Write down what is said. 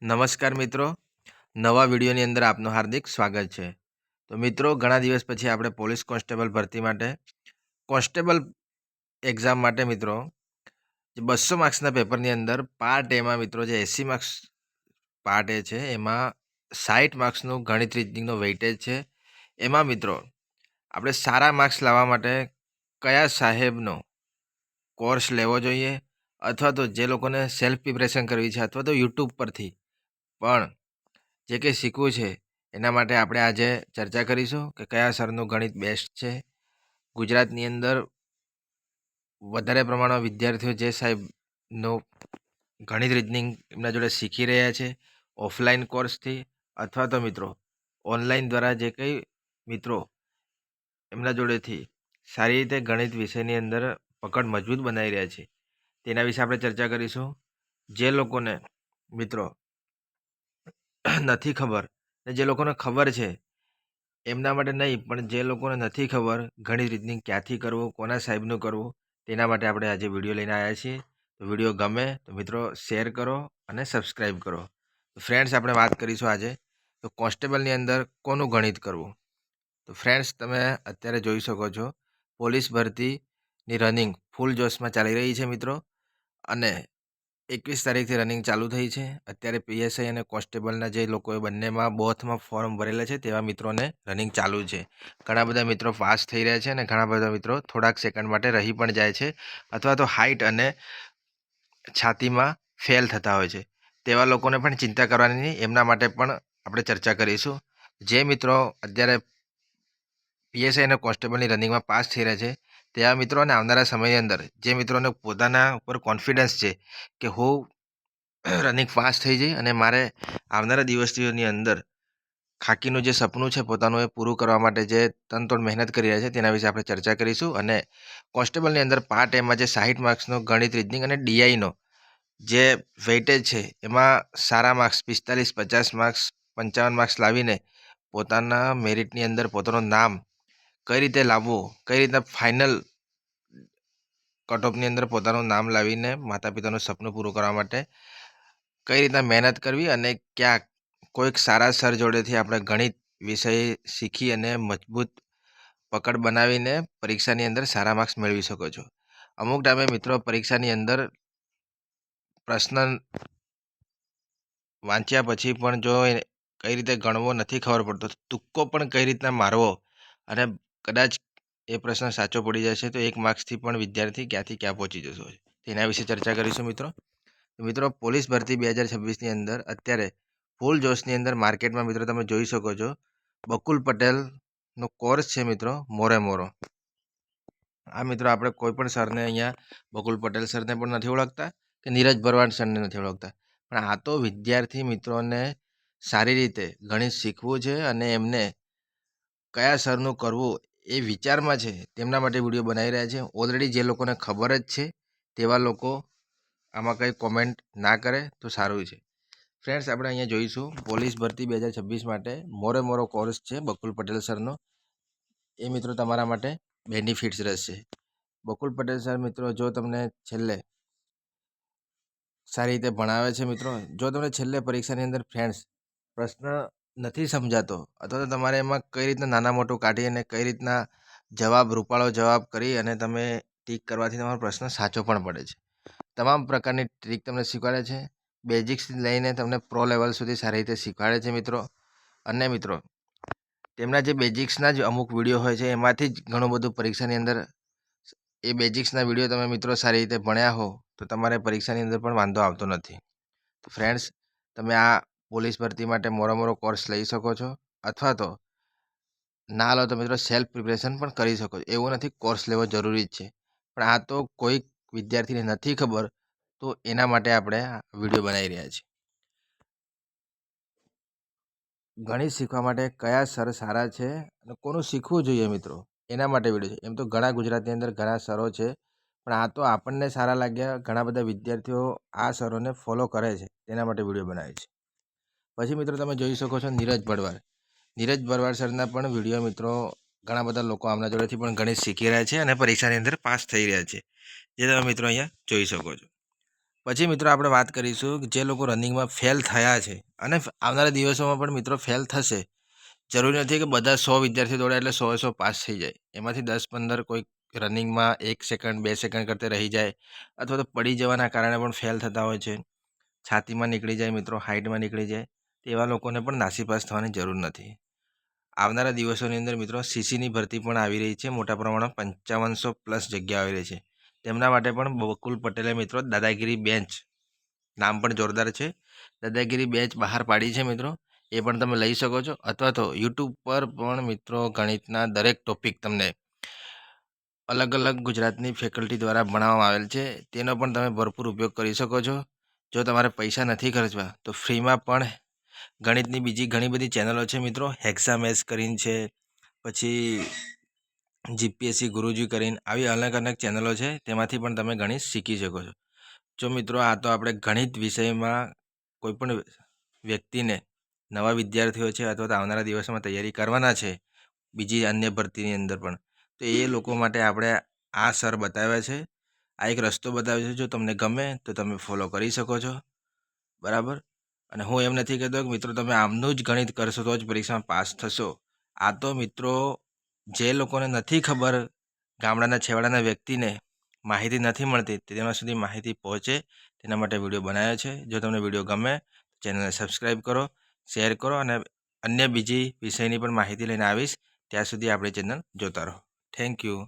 નમસ્કાર મિત્રો, નવા વિડીયોની અંદર આપનું હાર્દિક સ્વાગત છે. તો મિત્રો, ઘણા દિવસ પછી આપણે પોલીસ કોન્સ્ટેબલ ભરતી માટે કોન્સ્ટેબલ એક્ઝામ માટે મિત્રો જે 200 માર્ક્સના પેપરની અંદર પાર્ટ એમાં મિત્રો જે 80 માર્ક્સ પાર્ટ એ છે એમાં 60 માર્ક્સનું ગણિત રીઝનિંગનો વેઇટેજ છે. એમાં મિત્રો આપણે સારા માર્ક્સ લાવવા માટે કયા સાહેબનો કોર્સ લેવો જોઈએ, અથવા તો જે લોકોને સેલ્ફ પ્રિપરેશન કરવી છે અથવા તો યુટ્યુબ પરથી પણ જે કંઈ શીખવું છે એના માટે આપણે આજે ચર્ચા કરીશું કે કયા સરનું ગણિત બેસ્ટ છે. ગુજરાતની અંદર વધારે પ્રમાણમાં વિદ્યાર્થીઓ જે સાહેબનો ગણિત રીઝનિંગ એમના જોડે શીખી રહ્યા છે ઓફલાઈન કોર્સથી, અથવા તો મિત્રો ઓનલાઈન દ્વારા જે કંઈ મિત્રો એમના જોડેથી સારી રીતે ગણિત વિષયની અંદર પકડ મજબૂત બનાવી રહ્યા છે તેના વિશે આપણે ચર્ચા કરીશું. જે લોકોને મિત્રો નથી ખબર ને જે લોકોને ખબર છે એમના માટે નહીં, પણ જે લોકોને નથી ખબર ગણિત રીઝનિંગ ક્યાંથી કરવું, કોના સાહેબનું કરવું, તેના માટે આપણે આજે વિડીયો લઈને આવ્યા છીએ. તો વિડીયો ગમે તો મિત્રો શેર કરો અને સબસ્ક્રાઈબ કરો. તો ફ્રેન્ડ્સ, આપણે વાત કરીશું આજે તો કોન્સ્ટેબલની અંદર કોનું ગણિત કરવું. તો ફ્રેન્ડ્સ, તમે અત્યારે જોઈ શકો છો પોલીસ ભરતીની રનિંગ ફૂલ જોશમાં ચાલી રહી છે મિત્રો, અને 21 તારીખથી રનિંગ ચાલુ થઈ છે. અત્યારે પીએસઆઈ અને કોન્સ્ટેબલના જે લોકોએ બંનેમાં બોથમાં ફોર્મ ભરેલા છે તેવા મિત્રોને રનિંગ ચાલુ છે. ઘણા બધા મિત્રો પાસ થઈ રહ્યા છે અને ઘણા બધા મિત્રો થોડાક સેકન્ડ માટે રહી પણ જાય છે, અથવા તો હાઇટ અને છાતીમાં ફેલ થતા હોય છે. તેવા લોકોને પણ ચિંતા કરવાની નહીં, એમના માટે પણ આપણે ચર્ચા કરીશું. જે મિત્રો અત્યારે પીએસઆઈ અને કોન્સ્ટેબલની રનિંગમાં પાસ થઈ રહ્યા છે તેવા મિત્રોને આવનારા સમયની અંદર જે મિત્રોને પોતાના ઉપર કોન્ફિડન્સ છે કે હું રનિંગ પાસ થઈ જઈ અને મારે આવનારા દિવસની અંદર ખાકીનું જે સપનું છે પોતાનું એ પૂરું કરવા માટે જે તનતોડ મહેનત કરી રહ્યા છે તેના વિશે આપણે ચર્ચા કરીશું. અને કોન્સ્ટેબલની અંદર પાર્ટ એમાં જે 60 માર્ક્સનો ગણિત રીઝનિંગ અને ડીઆઈનો જે વેઇટેજ છે એમાં સારા માર્ક્સ 45, 50 માર્ક્સ, 55 માર્ક્સ લાવીને પોતાના મેરિટની અંદર પોતાનું નામ કઈ રીતે લાવવું, કઈ રીતના ફાઇનલ કટઓફની અંદર પોતાનું નામ લાવીને માતા પિતાનું સપનું પૂરું કરવા માટે કઈ રીતના મહેનત કરવી, અને ક્યાંક કોઈક સારા સર જોડેથી આપણે ગણિત વિષય શીખી અને મજબૂત પકડ બનાવીને પરીક્ષાની અંદર સારા માર્ક્સ મેળવી શકો છો. અમુક ટાઈમે મિત્રો પરીક્ષાની અંદર પ્રશ્ન વાંચ્યા પછી પણ જો કઈ રીતે ગણવો નથી ખબર પડતો, તુક્કો પણ કઈ રીતના મારવો, અને કદાચ એ પ્રશ્ન સાચો પડી જશે તો 1 માર્ક્સથી પણ વિદ્યાર્થી ક્યાંથી ક્યાં પહોંચી જશો. તેના વિશે ચર્ચા કરીશું મિત્રો. મિત્રો, પોલીસ ભરતી 2026ની અંદર અત્યારે ફૂલ જોશની અંદર માર્કેટમાં મિત્રો તમે જોઈ શકો છો બકુલ પટેલનો કોર્સ છે મિત્રો, મોરે. આ મિત્રો આપણે કોઈ પણ સરને અહીંયા બકુલ પટેલ સરને પણ નથી ઓળખતા કે નીરજ ભરવાડ સરને નથી ઓળખતા, પણ આ તો વિદ્યાર્થી મિત્રોને સારી રીતે ગણિત શીખવું છે અને એમને કયા સરનું કરવું એ વિચારમાં છે, તેમના માટે વિડીયો બનાવી રહ્યા છે. ઓલરેડી જે લોકોને ખબર જ છે તેવા લોકો આમાં કંઈ કોમેન્ટ ના કરે તો સારું છે. ફ્રેન્ડ્સ, આપણે અહીંયા જોઈશું પોલીસ ભરતી 2026 માટે મોરો કોર્સ છે બકુલ પટેલ સરનો. એ મિત્રો તમારા માટે બેનિફિટ્સ રહેશે. બકુલ પટેલ સર મિત્રો જો તમને છેલ્લે સારી રીતે ભણાવે છે મિત્રો, જો તમને છેલ્લે પરીક્ષાની અંદર ફ્રેન્ડ્સ પ્રશ્ન નથી સમજાતો, અથવા તો તમારે એમાં કઈ રીતના નાના મોટું કાઢી અને કઈ રીતના રૂપાળો જવાબ કરી અને તમે ટીક કરવાથી તમારો પ્રશ્ન સાચો પણ પડે છે, તમામ પ્રકારની ટ્રીક તમને શીખવાડે છે. બેઝિક્સથી લઈને તમને પ્રો લેવલ સુધી સારી રીતે શીખવાડે છે મિત્રો. અને મિત્રો તેમના જે બેઝિક્સના જ અમુક વિડીયો હોય છે એમાંથી જ ઘણું બધું પરીક્ષાની અંદર એ બેઝિક્સના વિડીયો તમે મિત્રો સારી રીતે ભણ્યા હો તો તમારે પરીક્ષાની અંદર પણ વાંધો આવતો નથી. તો ફ્રેન્ડ્સ, તમે આ પોલીસ ભરતી માટે મોરો કોર્સ લઈ શકો છો, અથવા તો ના લો તો મિત્રો સેલ્ફ પ્રિપરેશન પણ કરી શકો છો. એવું નથી કોર્સ લેવો જરૂરી જ છે, પણ આ તો કોઈક વિદ્યાર્થીને નથી ખબર, તો એના માટે આપણે આ વિડીયો બનાવી રહ્યા છીએ. ગણિત શીખવા માટે કયા સર સારા છે અને કોનું શીખવું જોઈએ મિત્રો, એના માટે વિડીયો છે. એમ તો ઘણા ગુજરાતની અંદર ઘણા સરો છે, પણ આ તો આપણને સારા લાગ્યા, ઘણા બધા વિદ્યાર્થીઓ આ સરોને ફોલો કરે છે, તેના માટે વિડીયો બનાવે છે. પછી મિત્રો તમે જોઈ શકો છો નીરજ ભરવાડ સરના પણ વિડીયો મિત્રો ઘણા બધા લોકો આમના જોડેથી પણ ગણિત શીખી રહ્યા છે અને પરીક્ષાની અંદર પાસ થઈ રહ્યા છે, જે તમે મિત્રો અહીંયા જોઈ શકો છો. પછી મિત્રો આપણે વાત કરીશું કે જે લોકો રનિંગમાં ફેલ થયા છે અને આવનારા દિવસોમાં પણ મિત્રો ફેલ થશે. જરૂરી નથી કે બધા 100 વિદ્યાર્થી દોડે એટલે 100 પાસ થઈ જાય. એમાંથી 10-15 કોઈ રનિંગમાં 1 સેકન્ડ 2 સેકન્ડ કરતે રહી જાય અથવા તો પડી જવાના કારણે પણ ફેલ થતા હોય છે. છાતીમાં નીકળી જાય મિત્રો, હાઈટમાં નીકળી જાય. તેવા લોકોને પણ નાસીપાસ થવાની જરૂર નથી. આવનારા દિવસોની અંદર મિત્રો સીસીની ભરતી પણ આવી રહી છે. મોટા પ્રમાણમાં 5500 પ્લસ જગ્યા આવી રહી છે. તેમના માટે પણ બકુલ પટેલે મિત્રો દાદાગીરી બેન્ચ, નામ પણ જોરદાર છે, દાદાગીરી બેન્ચ બહાર પાડી છે મિત્રો. એ પણ તમે લઈ શકો છો અથવા તો યુટ્યુબ પર પણ મિત્રો ગણિતના દરેક ટોપિક તમને અલગ અલગ ગુજરાતની ફેકલ્ટી દ્વારા ભણાવવામાં આવેલ છે. તેનો પણ તમે ભરપૂર ઉપયોગ કરી શકો છો. જો તમારે પૈસા નથી ખર્ચવા તો ફ્રીમાં પણ ગણિતની બીજી ઘણી બધી ચેનલો છે મિત્રો. હેક્સામેસ કરીને છે, પછી જીપીએસસી ગુરુજી કરીને આવી અલગ અલગ ચેનલો છે. તેમાંથી પણ તમે ગણિત શીખી શકો છો. જો મિત્રો આ તો આપણે ગણિત વિષયમાં કોઈપણ વ્યક્તિને, નવા વિદ્યાર્થીઓ છે અથવા તો આવનારા દિવસોમાં તૈયારી કરવાના છે બીજી અન્ય ભરતીની અંદર પણ, તો એ લોકો માટે આપણે આ સર બતાવ્યા છે, આ એક રસ્તો બતાવ્યો છે. જો તમને ગમે તો તમે ફોલો કરી શકો છો, બરાબર. અને હું એમ નથી કહેતો કે મિત્રો તમે આમનું જ ગણિત કરશો તો જ પરીક્ષામાં પાસ થશો. આ તો મિત્રો જે લોકોને નથી ખબર, ગામડાના છેવાડાના વ્યક્તિને માહિતી નથી મળતી, તેના સુધી માહિતી પહોંચે તેના માટે વિડીયો બનાવ્યો છે. જો તમને વિડીયો ગમે ચેનલને સબસ્ક્રાઈબ કરો, શેર કરો અને અન્ય બીજી વિષયની પણ માહિતી લઈને આવીશ. ત્યાં સુધી આપણી ચેનલ જોતા રહો. Thank you.